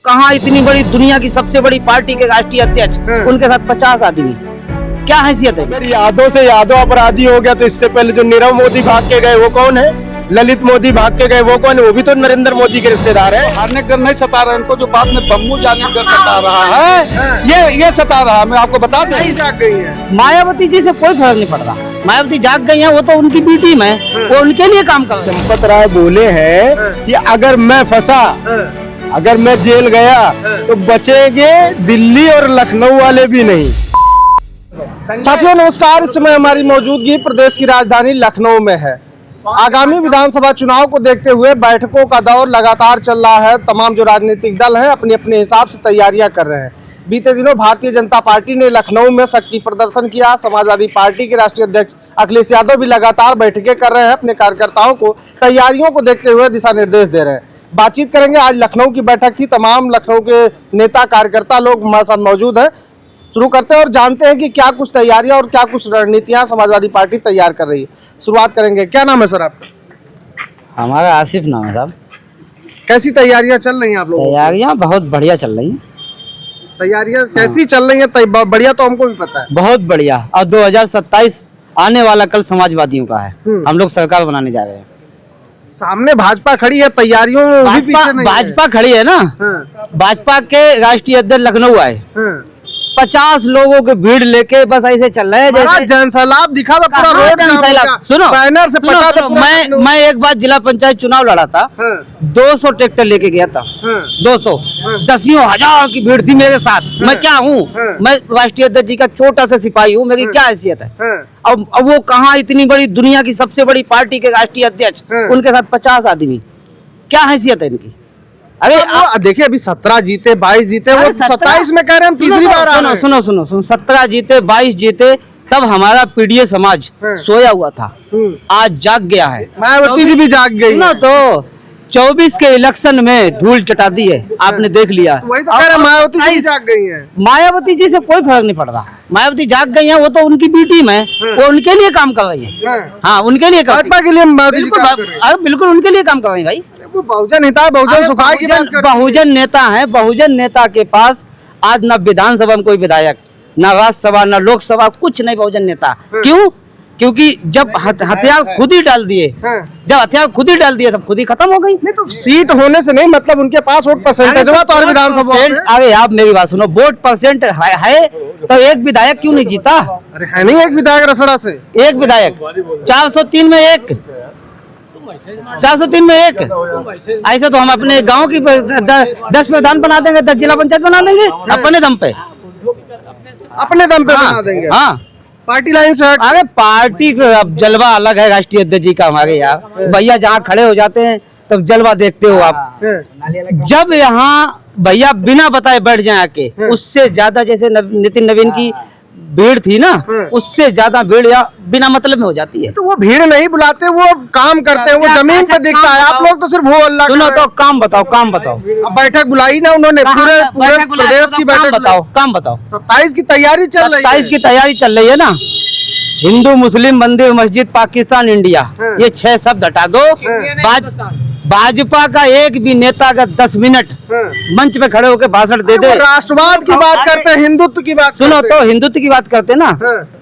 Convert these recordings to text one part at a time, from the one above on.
कहाँ इतनी बड़ी दुनिया की सबसे बड़ी पार्टी के राष्ट्रीय अध्यक्ष, उनके साथ 50 आदमी, क्या हैसियत है? अगर यादों से यादव अपराधी हो गया तो इससे पहले जो नीरव मोदी भाग के गए वो कौन है? ललित मोदी भाग के गए वो कौन है? वो भी तो नरेंद्र मोदी के रिश्तेदार है। हारने कर नहीं सता रहा, इनको जो बाद में बम्बू जाने कर सता रहा है, ये सता रहा है। मैं आपको बता दें, जाग गई है। मायावती जी से कोई फर्क नहीं पड़ रहा। मायावती जाग गई है, वो तो उनकी बी टीम है, वो उनके लिए काम कर रहे हैं। चंपत राय बोले हैं कि अगर मैं फंसा, अगर मैं जेल गया तो बचेंगे दिल्ली और लखनऊ वाले भी नहीं। साथियों नमस्कार, इस समय हमारी मौजूदगी प्रदेश की राजधानी लखनऊ में है। आगामी विधानसभा चुनाव को देखते हुए बैठकों का दौर लगातार चल रहा है। तमाम जो राजनीतिक दल हैं अपने अपने हिसाब से तैयारियां कर रहे हैं। बीते दिनों भारतीय जनता पार्टी ने लखनऊ में शक्ति प्रदर्शन किया। समाजवादी पार्टी के राष्ट्रीय अध्यक्ष अखिलेश यादव भी लगातार बैठकें कर रहे हैं, अपने कार्यकर्ताओं को तैयारियों को देखते हुए दिशा निर्देश दे रहे हैं। बातचीत करेंगे। आज लखनऊ की बैठक थी, तमाम लखनऊ के नेता कार्यकर्ता लोग हमारे साथ मौजूद हैं। शुरू करते हैं और जानते हैं कि क्या कुछ तैयारियां और क्या कुछ रणनीतियां समाजवादी पार्टी तैयार कर रही है। शुरुआत करेंगे। क्या नाम है सर आपका? हमारा आसिफ नाम है साहब। कैसी तैयारियां चल रही हैं आप लोगों? तैयारियां बहुत बढ़िया चल रही हैं। तैयारियां कैसी चल रही हैं? बढ़िया तो हमको भी पता है। बहुत बढ़िया। और 2027 आने वाला कल समाजवादियों का है। हम लोग सरकार बनाने जा रहे हैं। सामने भाजपा खड़ी है, तैयारियों में भी पीछे नहीं है। भाजपा खड़ी है ना। भाजपा के राष्ट्रीय अध्यक्ष लखनऊ आए, 50 लोगों के भीड़ लेके बस ऐसे चल रहे हैं जैसे जनसैलाब दिखा था, पूरा रोड जनसैलाब। सुनो, बैनर से पटा था। मैं एक बार जिला पंचायत चुनाव लड़ा था, 200 ट्रैक्टर लेके गया था। 200 दसियों हजार की भीड़ थी मेरे साथ। मैं क्या हूँ? मैं राष्ट्रीय अध्यक्ष जी का छोटा सा सिपाही हूँ। मेरी क्या हैसियत है? अब वो कहाँ इतनी बड़ी दुनिया की सबसे बड़ी पार्टी के राष्ट्रीय अध्यक्ष, उनके साथ 50 आदमी, क्या हैसियत है इनकी? अरे देखिए अभी 17 जीते, 22 जीते, वो 27 में कह रहे हैं तीसरी बार आ रहे हैं। सुनो 17 जीते, 22 जीते, तब हमारा पीडीए समाज सोया हुआ था, आज जाग गया है। मायावती जी भी जाग गई ना। तो 24 के इलेक्शन में धूल चटा दी है, आपने देख लिया। वही तो कह रहे हैं, मायावती जी जाग गई है। मायावती जी से कोई फर्क नहीं पड़ रहा। मायावती जाग गई है, वो तो उनकी बी टीम है, वो उनके लिए काम कर रही है। हाँ, उनके लिए भाजपा के लिए बिल्कुल उनके लिए काम कर रही है भाई। बहुजन नेता, बहुजन सुखाए की बात कर। बहुजन नेता है। बहुजन नेता के पास आज न विधानसभा में कोई विधायक, न राज्यसभा, न लोकसभा, कुछ नहीं। बहुजन नेता क्यों? क्योंकि जब हथियार खुद ही डाल दिए, सब खुद ही खत्म हो गई। नहीं तो सीट होने से नहीं मतलब, उनके पास वोट परसेंटेज तो हर विधानसभा। अरे आप मेरी बात सुनो, वोट परसेंट है तो एक विधायक क्यों नहीं जीता? अरे है नहीं एक विधायक रसड़ा से, एक विधायक 403 में एक, 403 में एक। ऐसे तो हम अपने गांव की 10 प्रधान बना देंगे, 10 जिला पंचायत बना देंगे अपने दम पे, बना देंगे। हाँ, पार्टी लाइन से। अरे पार्टी का जलवा अलग है राष्ट्रीय अध्यक्ष जी का हमारे। यार भैया जहाँ खड़े हो जाते हैं तब जलवा देखते हो आप। जब यहाँ भैया बिना बताए बैठ जाए आके, उससे ज्यादा जैसे नितिन नवीन की भीड़ थी ना, उससे ज्यादा भीड़ या बिना मतलब में हो जाती है। तो वो भीड़ नहीं बुलाते, वो काम करते हैं, वो जमीन पे दिखता है। आप लोग तो सिर्फ वो अल्लाह। सुनो तो काम बताओ। अब बैठक बुलाई ना उन्होंने, पूरे प्रदेश की बैठक बताओ। काम बताओ। 27 की तैयारी चल रही है। 27 की तैयारी चल रही है ना। हिंदू, मुस्लिम, मंदिर, मस्जिद, पाकिस्तान, इंडिया, ये 6 शब्द हटा दो। भाजपा का एक भी नेता अगर 10 मिनट मंच पे खड़े होकर भाषण दे दे, राष्ट्रवाद की बात करते हैं, हिंदुत्व की बात सुनो तो हिंदुत्व की बात करते ना।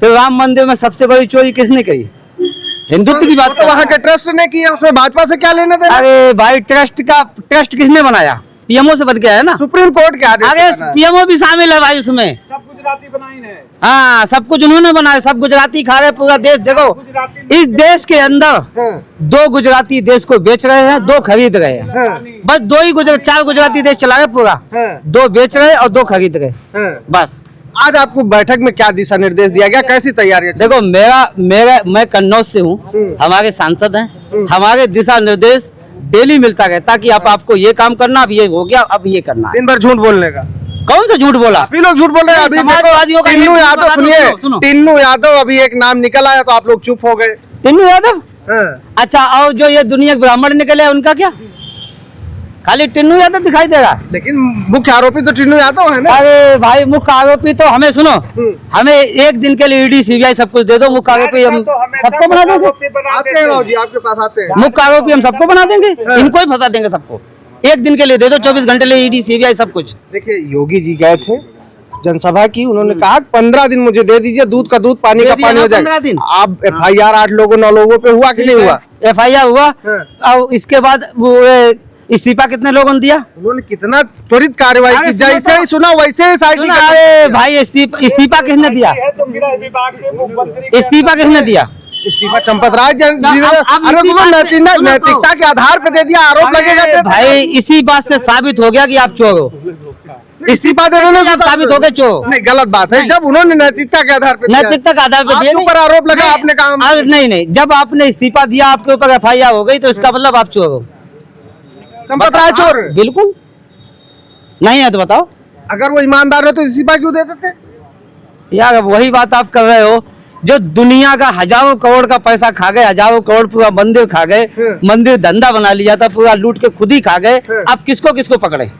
फिर राम मंदिर में सबसे बड़ी चोरी किसने करी? हिंदुत्व की बात तो वहाँ के ट्रस्ट ने की है, उसमें भाजपा से क्या लेना देना? अरे भाई ट्रस्ट किसने बनाया? पीएमओ से बन गया है ना, सुप्रीम कोर्ट के आदेश। अरे पीएमओ भी शामिल है भाई उसमें। सब गुजराती बनाई है। हाँ, सब कुछ उन्होंने बनाया, सब गुजराती खा रहे पूरा देश। देखो इस देश के अंदर 2 गुजराती देश को बेच रहे हैं, 2 खरीद रहे हैं। बस 2 ही 4 गुजराती देश चला रहे पूरा, 2 बेच रहे और 2 खरीद रहे बस। आज आपको बैठक में क्या दिशा निर्देश दिया गया, कैसी तैयारी? देखो मैं कन्नौज से हूँ, हमारे सांसद हैं, हमारे दिशा निर्देश डेली मिलता है, ताकि आपको ये काम करना, अब ये हो गया, अब ये करना। दिन भर झूठ बोलने का? कौन सा झूठ बोला? अभी लोग झूठ बोल रहे हैं। अभी समाजवादियों का टिन्नू यादव, सुनिए, टिन्नू यादव अभी एक नाम निकल आया तो आप लोग चुप हो गए। टिन्नू यादव? अच्छा, और जो ये दुनिया के ब्राह्मण निकले उनका क्या? खाली टिन्नू यादव दिखाई देगा, लेकिन मुख्य आरोपी तो टिन्नू यादव है ना। अरे भाई मुख्य आरोपी तो हमें, सुनो, हमें एक दिन के लिए ईडी सीबीआई सब कुछ दे दो, मुख्य आरोपी हम सबको बना देंगे। आते हैं जी, आपके पास आते हैं मुख्य आरोपी हम सबको बना देंगे, इनको ही फंसा देंगे सबको। एक दिन के लिए दे दो, 24 घंटे लिए ईडी सीबीआई सब कुछ। देखिए योगी जी गए थे जनसभा की, उन्होंने कहा 15 दिन मुझे दे दीजिए, दूध का दूध पानी का पानी हो जाए। 15 दिन आप FIR 8 लोगों 9 लोगों पे हुआ कि नहीं हुआ? FIR हुआ और इसके बाद वो इस्तीफा कितने लोगों ने दिया? उन्होंने कितना त्वरित कार्रवाई की, जैसे ही सुना वैसे ही साइड। अरे भाई इस्तीफा किसने दिया? इस्तीफा किसने दिया? इस्तीफा चंपत राय जी ने नैतिकता के आधार पे दे दिया, आरोप लगेगा। भाई इसी बात से साबित हो गया कि आप चोर हो। इस्तीफा देने से साबित हो गए चोर। नहीं, गलत बात है। जब उन्होंने नैतिकता के आधार पे नैतिकता के आधार पर दिया, ऊपर आरोप लगा, आपने कहा नहीं, जब आपने इस्तीफा दिया आपके ऊपर FIR हो गई तो इसका मतलब आप चोर हो। चंपत राय चोर? बिल्कुल नहीं है तो बताओ। अगर वो ईमानदार हो तो इस्तीफा क्यों देते थे? यार वही बात आप कर रहे हो, जो दुनिया का हजारों करोड़ का पैसा खा गए, हजारों करोड़ पूरा मंदिर खा गए, मंदिर धंधा बना लिया था, पूरा लूट के खुद ही खा गए। अब किसको किसको पकड़े?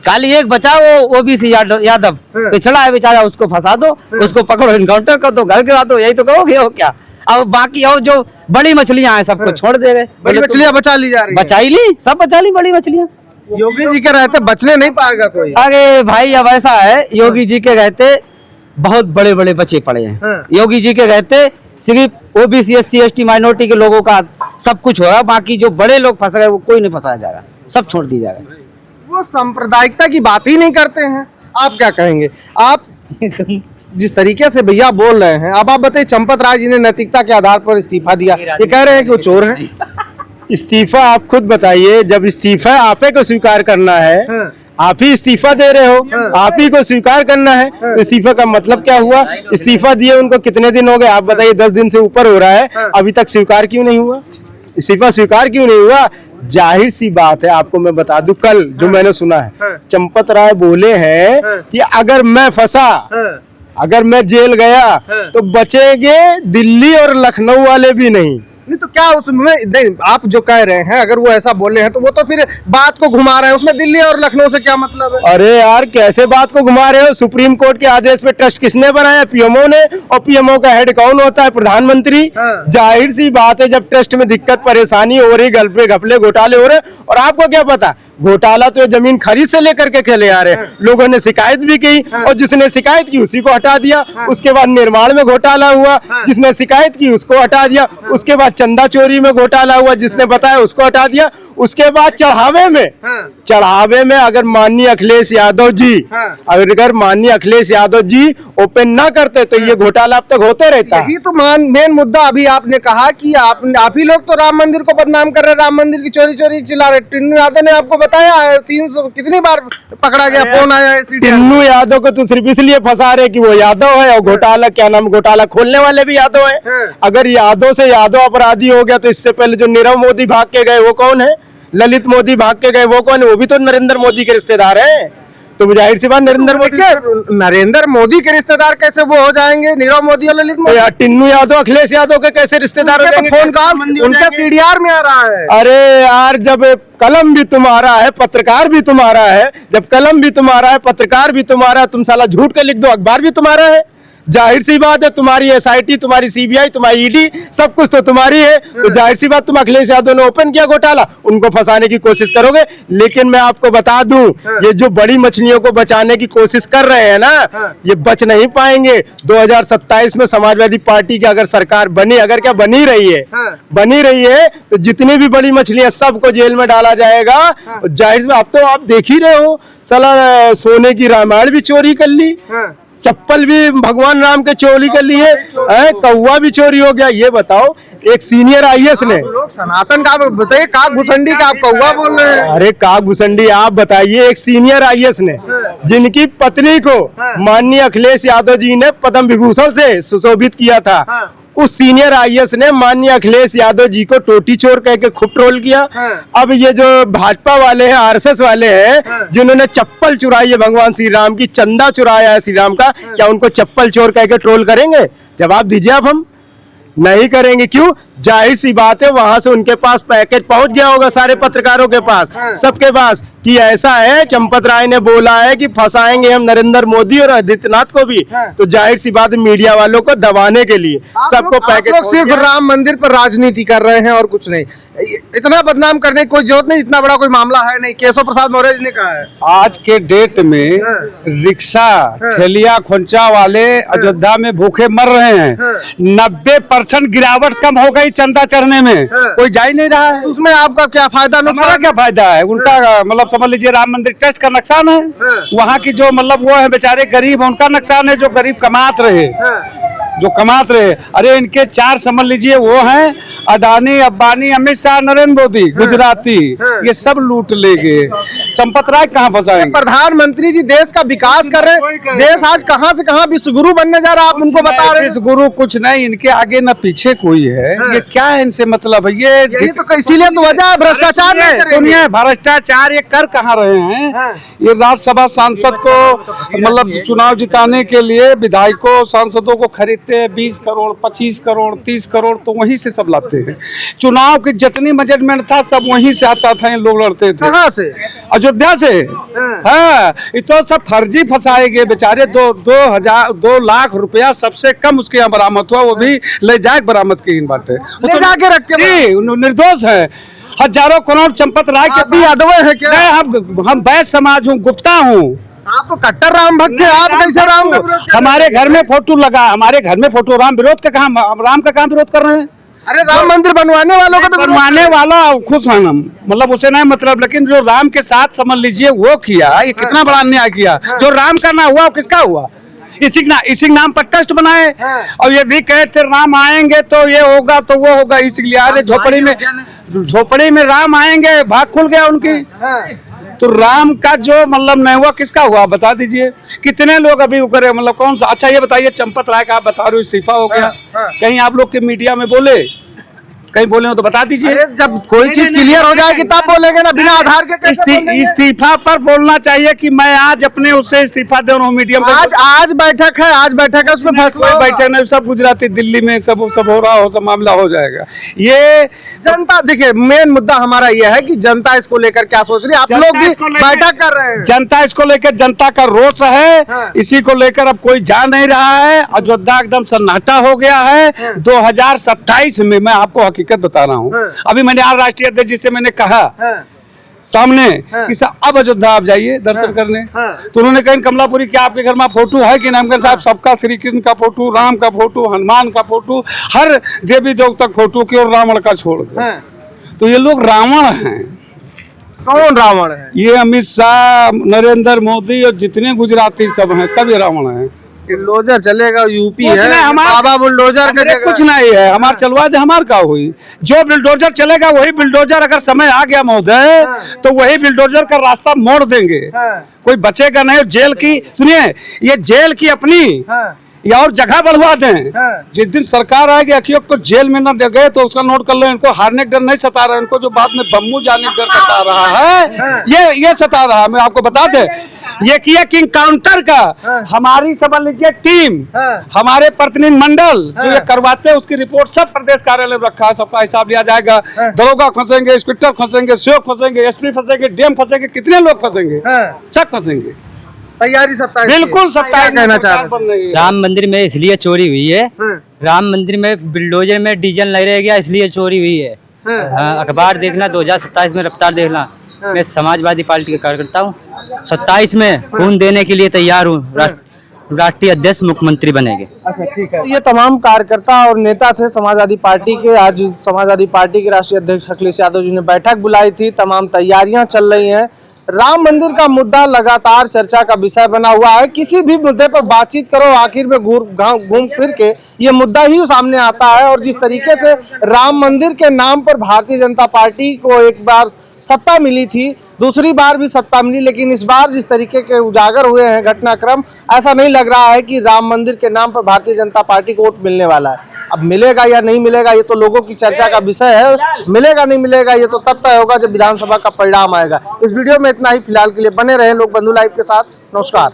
खाली एक बचा वो OBC यादव पिछड़ा है बेचारा, उसको फंसा दो, उसको पकड़ो, इनकाउंटर कर दो, घर गिरा दो, यही तो कहोगे हो क्या? अब बाकी और जो बड़ी मछलियां हैं सबको छोड़ दे रहे। बड़ी मछलियां बचा ली जा रही है। बचाई ली, सब बचा ली बड़ी मछलियां। योगी जी के रहते बचने नहीं पाएगा कोई। अरे भाई अब ऐसा है, योगी जी के रहते बहुत बड़े बड़े बच्चे पड़े हैं। योगी जी के रहते सिर्फ OBC SC ST माइनॉरिटी के लोगों का सब कुछ होगा, बाकी जो बड़े लोग फंस गए वो कोई नहीं फंसाया जाएगा, सब छोड़ दिया जाएगा। वो सांप्रदायिकता की बात ही नहीं करते हैं। आप क्या कहेंगे? आप जिस तरीके से भैया बोल रहे हैं, अब आप बताइए, चंपत राय जी ने नैतिकता के आधार पर इस्तीफा दिया, ये कह रहे हैं कि वो चोर हैं। इस्तीफा आप खुद बताइए, जब इस्तीफा आप ही को स्वीकार करना है, आप ही इस्तीफा दे रहे हो, आप ही को स्वीकार करना है, तो इस्तीफा का मतलब क्या हुआ? इस्तीफा दिए उनको कितने दिन हो गए? आप बताइए, 10 दिन से ऊपर हो रहा है, अभी तक स्वीकार क्यों नहीं हुआ? इस्तीफा स्वीकार क्यों नहीं हुआ? जाहिर सी बात है, आपको मैं बता दूं, कल जो मैंने सुना है, चंपत राय बोले हैं कि अगर मैं फंसा, अगर मैं जेल गया तो बचेंगे दिल्ली और लखनऊ वाले भी नहीं। तो क्या उसमें आप जो कह रहे हैं, अगर वो ऐसा बोले हैं तो वो तो फिर बात को घुमा रहे हैं, उसमें दिल्ली और लखनऊ से क्या मतलब है? अरे यार कैसे बात को घुमा रहे हो? सुप्रीम कोर्ट के आदेश पे ट्रस्ट किसने बनाया? PMO ने, और PMO का हेड कौन होता है? प्रधानमंत्री। जाहिर सी बात है, जब ट्रस्ट में दिक्कत परेशानी हो रही, गलपे घपले घोटाले हो रहे, और आपको क्या पता, घोटाला तो ये जमीन खरीद से लेकर के खेले आ रहे हैं। लोगों ने शिकायत भी की और जिसने शिकायत की उसी को हटा दिया। उसके बाद निर्माण में घोटाला हुआ, जिसने शिकायत की उसको हटा दिया। उसके बाद चंदा चोरी में घोटाला हुआ, जिसने बताया उसको हटा दिया। उसके बाद चढ़ावे में अगर माननीय अखिलेश यादव जी, अगर माननीय अखिलेश यादव जी ओपन ना करते तो ये घोटाला अब तक होते रहता। यही तो मेन मुद्दा। अभी आपने कहा कि आप ही लोग तो राम मंदिर को बदनाम कर रहे, राम मंदिर की चोरी चिल्ला रहे। टिन्नू यादव ने आपको बताया है, 300 कितनी बार पकड़ा गया, फोन आया है। टिन्नू यादव को तो सिर्फ इसलिए फंसा रहे कि वो यादव है, और घोटाला क्या नाम, घोटाला खोलने वाले भी यादव है। अगर यादव से यादव अपराधी हो गया तो इससे पहले जो नीरव मोदी भाग के गए वो कौन है? ललित मोदी भाग के गए वो कौन है? वो भी तो नरेंद्र मोदी के रिश्तेदार हैं। तो जाहिर सी बात नरेंद्र मोदी के रिश्तेदार कैसे वो हो जाएंगे? नीरव मोदी और ललित मोदी। टिन्नू यादव अखिलेश यादव के कैसे रिश्तेदार हो जाएंगे? फोन कॉल उनका CDR में आ रहा है। अरे यार, जब कलम भी तुम्हारा है, पत्रकार भी तुम्हारा है, जब कलम भी तुम्हारा है, पत्रकार भी तुम्हारा है, तुम साला झूठ के लिख दो, अखबार भी तुम्हारा है। जाहिर सी बात है, तुम्हारी SIT, तुम्हारी CBI, तुम्हारी ED, सब कुछ तो तुम्हारी है। तो जाहिर सी बात, तुम अखिलेश यादव ने ओपन किया घोटाला, उनको फंसाने की कोशिश करोगे। लेकिन मैं आपको बता दूं, ये जो बड़ी मछलियों को बचाने की कोशिश कर रहे हैं ना, ये बच नहीं पाएंगे। 2027 में समाजवादी पार्टी की अगर सरकार बनी, अगर क्या बनी रही है, तो जितनी भी बड़ी मछलियां सबको जेल में डाला जाएगा। जाहिर सी, अब तो आप देख ही रहे हो, साला सोने की रामायण भी चोरी कर ली, चप्पल भी भगवान राम के चोरी कर लिए, कौवा भी चोरी हो गया। ये बताओ, एक सीनियर IAS ने, सनातन का बताइए, काग भुसंडी का आप कौवा बोल रहे हैं? अरे काग भुसंडी आप बताइए, एक सीनियर IAS ने, जिनकी पत्नी को माननीय अखिलेश यादव जी ने पद्म विभूषण से सुशोभित किया था, उस सीनियर IAS ने माननीय अखिलेश यादव जी को टोटी चोर कह के खूब ट्रोल किया। अब ये जो भाजपा वाले हैं, RSS वाले हैं, जिन्होंने चप्पल चुराई है भगवान श्री राम की, चंदा चुराया है श्री राम का, क्या उनको चप्पल चोर कह के ट्रोल करेंगे? जवाब दीजिए आप। हम नहीं करेंगे। क्यों? जाहिर सी बात है वहां से उनके पास पैकेज पहुंच गया होगा सारे पत्रकारों के पास, सबके पास, कि ऐसा है चंपत राय ने बोला है कि फंसाएंगे हम नरेंद्र मोदी और आदित्यनाथ को भी। तो जाहिर सी बात है मीडिया वालों को दबाने के लिए सबको पैकेज। लोग सिर्फ राम मंदिर पर राजनीति कर रहे हैं और कुछ नहीं, इतना बदनाम करने की कोई जरूरत नहीं, इतना बड़ा कोई मामला है नहीं। केशव प्रसाद मौर्य जी ने कहा है आज के डेट में रिक्शा ठेलिया खोंचा वाले अयोध्या में भूखे मर रहे हैं। 90% गिरावट कम हो गई चंदा चढ़ने में, कोई जा ही नहीं रहा है। उसमें आपका क्या फायदा, हमारा क्या फायदा है? उनका मतलब समझ लीजिए राम मंदिर ट्रस्ट का नुकसान है, वहाँ की जो मतलब वो है बेचारे गरीब, उनका नुकसान है जो गरीब कमात रहे, जो कमात रहे। अरे इनके 4 समझ लीजिए वो हैं अडानी, अब्बानी, अमित शाह, नरेंद्र मोदी, गुजराती, ये सब लूट ले गए। चंपत राय कहाँ फंसाएंगे? प्रधानमंत्री जी देश का विकास कर रहे हैं, देश आज कहाँ से कहाँ विश्व गुरु बनने जा रहा है, आप उनको बता रहे हैं। विश्व गुरु कुछ नहीं, इनके आगे न पीछे कोई है। ये क्या है इनसे मतलब है? ये तो इसीलिए तो वजह है भ्रष्टाचार। सुनिए, भ्रष्टाचार ये कर कहाँ रहे हैं? ये राज्यसभा सांसद को मतलब चुनाव जिताने के लिए विधायकों सांसदों को खरीदते हैं 20 करोड़, 25 करोड़, 30 करोड़, तो वहीं से सब लाते हैं। चुनाव की जितनी मैनेजमेंट था सब वहीं से आता था, लोग लड़ते थे। कहाँ से? अयोध्या से। हाँ, ये तो सब फर्जी फंसाए गए बेचारे। 2 लाख रुपया सबसे कम उसके यहाँ बरामद हुआ, वो भी ले जाके बरामद की इन बातें, ले जाके रख के निर्दोष है। हजारों करोड़ चंपत राय के भी यादव है क्या? हम बैस समाज हूँ, गुप्ता हूँ। आप तो कट्टर राम भक्त है, आप कैसे राम का विरोध? हमारे घर में फोटो लगा, हमारे घर में फोटो, राम विरोध का कहाँ, राम का कहाँ विरोध कर रहे हैं? अरे राम मंदिर बनवाने वालों का तो बनवाने वाला खुश हैं हम, मतलब उसे नहीं मतलब, लेकिन जो राम के साथ समझ लीजिए वो किया, ये कितना बड़ा अन्याय किया। जो राम का ना हुआ वो किसका हुआ? इसी नाम पर ट्रस्ट बनाए और ये भी कहे थे राम आएंगे तो ये होगा तो वो होगा, इसलिए अरे झोपड़ी में राम आएंगे, भाग खुल गया उनकी। तो राम का जो मतलब नहीं हुआ किसका हुआ बता दीजिए? कितने लोग अभी करे, मतलब कौन सा? अच्छा ये बताइए, चंपत राय का आप बता रहे हो इस्तीफा हो गया, कहीं आप लोग के मीडिया में बोले, कहीं बोले हो तो बता दीजिए। जब कोई चीज क्लियर हो जाएगी तब बोलेंगे ना, बिना आधार के इस्तीफा पर बोलना चाहिए कि मैं आज अपने उससे इस्तीफा दे रहा हूँ मीडियम। आज बैठक है, आज बैठक है, उसमें फैसला बैठक नहीं, सब गुजराती दिल्ली में सब हो रहा हो, सब मामला हो जाएगा। ये जनता, देखिए मेन मुद्दा हमारा यह है कि जनता इसको लेकर क्या सोच रही है। आप लोग भी बैठक कर रहे हैं, जनता इसको लेकर, जनता का रोष है, इसी को लेकर अब कोई जा नहीं रहा है। अयोध्या एकदम सन्नाटा हो गया है। 2027 में मैं आपको हकीकत बता रहा हूँ, अभी मैंने आज राष्ट्रीय अध्यक्ष जी से मैंने कहा सामने कि अब अयोध्या आप जाइए दर्शन करने, तो उन्होंने कहा कमलापुरी क्या आपके घर में फोटो है कि नाम? साहब सबका, श्री कृष्ण का फोटो, राम का फोटो, हनुमान का फोटो, हर देवी देवता का फोटो की, और रावण का छोड़ दो। तो ये लोग रावण हैं। कौन रावण है? ये अमित शाह, नरेंद्र मोदी और जितने गुजराती सब हैं, सब ये रावण हैं। बुलडोजर चलेगा, यूपी है, बाबा बुलडोजर का कुछ नहीं है। हमार चलवा दे, हमार का हुई? जो बुलडोजर चलेगा वही बुलडोजर, अगर समय आ गया महोदय तो वही बुलडोजर का रास्ता मोड़ देंगे, कोई बचेगा नहीं। जेल की सुनिए, ये जेल की अपनी या और जगह बढ़वा दें। जिस दिन सरकार आएगी अखियों को जेल में न गए तो उसका नोट कर लो। इनको हारने का डर नहीं सता रहा, इनको जो बाद में बम्बू जाने का डर सता रहा है, ये सता रहा है। मैं आपको बता दे, ये किया किंग काउंटर का हमारी समझ लीजिए टीम, हमारे प्रतिनिधि मंडल जो ये करवाते हैं उसकी रिपोर्ट सब प्रदेश कार्यालय में रखा है, सबका हिसाब लिया जाएगा। दरोगा फंसेंगे, इंस्पेक्टर फंसेंगे, सीओ फंसेंगे, एसपी फंसेंगे, डीएम फंसेंगे, कितने लोग फंसेंगे, सब फंसेंगे। तैयारी 27 बिल्कुल 27 कहना चाह रहे हैं। राम मंदिर में इसलिए चोरी हुई है, राम मंदिर में बुलडोजर में डीजल नहीं रह गया इसलिए चोरी हुई है। हाँ, अखबार देखना 2027 में रफ्तार देखना। मैं समाजवादी पार्टी का कार्यकर्ता हूँ, 27 में खून देने के लिए तैयार हूँ। राष्ट्रीय अध्यक्ष मुख्यमंत्री बनेंगे। अच्छा ठीक है। ये तमाम कार्यकर्ता और नेता थे समाजवादी पार्टी के। आज समाजवादी पार्टी के राष्ट्रीय अध्यक्ष अखिलेश यादव जी ने बैठक बुलाई थी, तमाम तैयारियां चल रही हैं। राम मंदिर का मुद्दा लगातार चर्चा का विषय बना हुआ है। किसी भी मुद्दे पर बातचीत करो, आखिर में घूम फिर के ये मुद्दा ही सामने आता है। और जिस तरीके से राम मंदिर के नाम पर भारतीय जनता पार्टी को एक बार सत्ता मिली थी, दूसरी बार भी सत्ता मिली, लेकिन इस बार जिस तरीके के उजागर हुए हैं घटनाक्रम, ऐसा नहीं लग रहा है कि राम मंदिर के नाम पर भारतीय जनता पार्टी को वोट मिलने वाला है। अब मिलेगा या नहीं मिलेगा ये तो लोगों की चर्चा का विषय है। मिलेगा नहीं मिलेगा ये तो तब तय होगा जब विधानसभा का परिणाम आएगा। इस वीडियो में इतना ही। फिलहाल के लिए बने रहे लोक बंधु लाइव के साथ। नमस्कार।